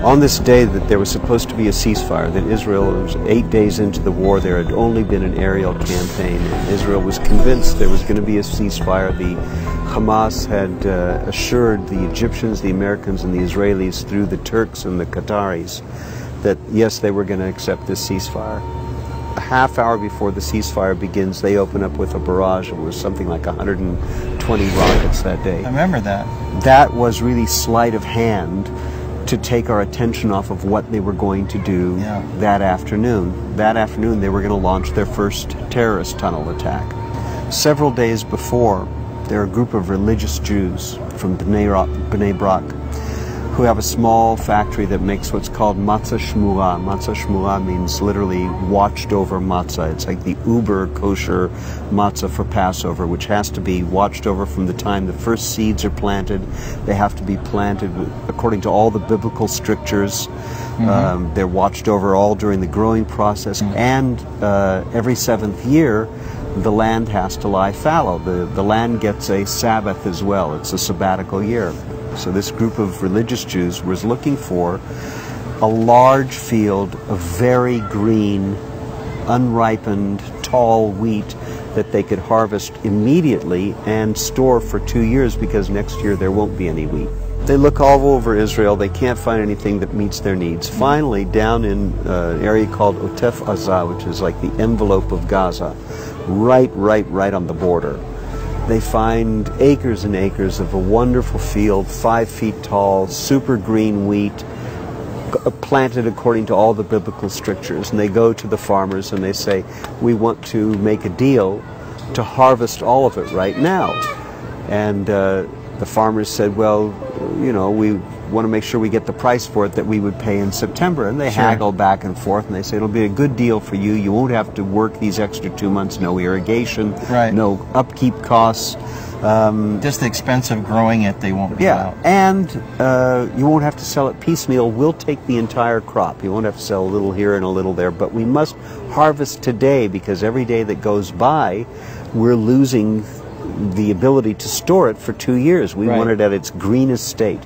On this day that there was supposed to be a ceasefire, that Israel was 8 days into the war, there had only been an aerial campaign, and Israel was convinced there was going to be a ceasefire. The Hamas had assured the Egyptians, the Americans, and the Israelis through the Turks and the Qataris that yes, they were going to accept this ceasefire. A half hour before the ceasefire begins, they open up with a barrage. It was something like 120 rockets that day. I remember that. That was really sleight of hand to take our attention off of what they were going to do that afternoon. That afternoon, they were going to launch their first terrorist tunnel attack. Several days before, there are a group of religious Jews from Bnei Brak who have a small factory that makes what's called matzah shmura. Matzah shmura means literally watched over matzah. It's like the uber kosher matzah for Passover, which has to be watched over from the time the first seeds are planted. They have to be planted according to all the biblical strictures. They're watched over all during the growing process, and every seventh year the land has to lie fallow. The land gets a Sabbath as well. It's a sabbatical year. So this group of religious Jews was looking for a large field of very green, unripened, tall wheat that they could harvest immediately and store for 2 years, because next year there won't be any wheat. They look all over Israel. They can't find anything that meets their needs. Finally, down in an area called Otef Azah, which is like the envelope of Gaza, right on the border, they find acres and acres of a wonderful field, 5 feet tall, super green wheat, planted according to all the biblical strictures. And they go to the farmers and they say, we want to make a deal to harvest all of it right now. And the farmers said, well, you know, we want to make sure we get the price for it that we would pay in September. And they haggle back and forth, and they say, it'll be a good deal for you. You won't have to work these extra 2 months, no irrigation, no upkeep costs. Just the expense of growing it, they won't pay out. And you won't have to sell it piecemeal. We'll take the entire crop. You won't have to sell a little here and a little there. But we must harvest today, because every day that goes by, we're losing the ability to store it for 2 years. We want it at its greenest state.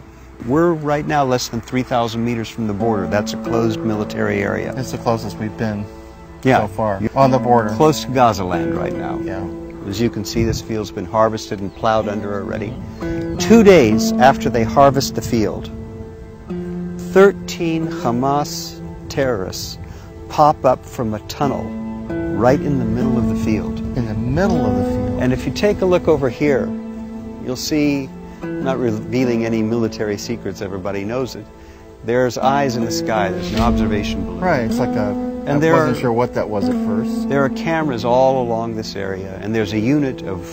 We're right now less than 3,000 meters from the border. That's a closed military area. It's the closest we've been so far. On the border. Close to Gaza land right now. Yeah. As you can see, this field's been harvested and plowed under already. 2 days after they harvest the field, 13 Hamas terrorists pop up from a tunnel right in the middle of the field. In the middle of the field. And if you take a look over here, you'll see, not revealing any military secrets, everybody knows it, there's eyes in the sky, there's an observation balloon. Right, it's like a, and I wasn't sure what that was at first. There are cameras all along this area, and there's a unit of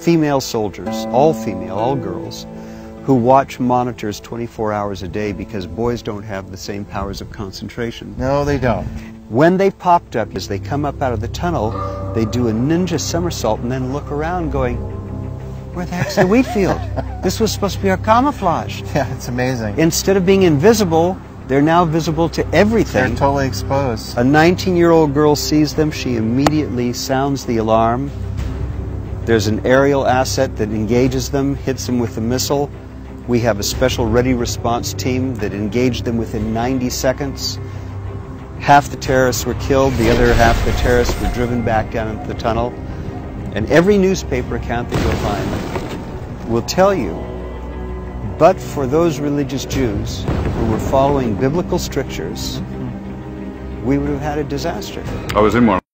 female soldiers, all female, all girls, who watch monitors 24 hours a day, because boys don't have the same powers of concentration. No, they don't. When they popped up, as they come up out of the tunnel, they do a ninja somersault and then look around going, where the heck's the wheat field? This was supposed to be our camouflage. Yeah, it's amazing. Instead of being invisible, they're now visible to everything. They're totally exposed. A 19-year-old girl sees them. She immediately sounds the alarm. There's an aerial asset that engages them, hits them with a missile. We have a special ready response team that engaged them within 90 seconds. Half the terrorists were killed, the other half the terrorists were driven back down into the tunnel. And every newspaper account that you'll find will tell you, but for those religious Jews who were following biblical strictures, we would have had a disaster. I was in one.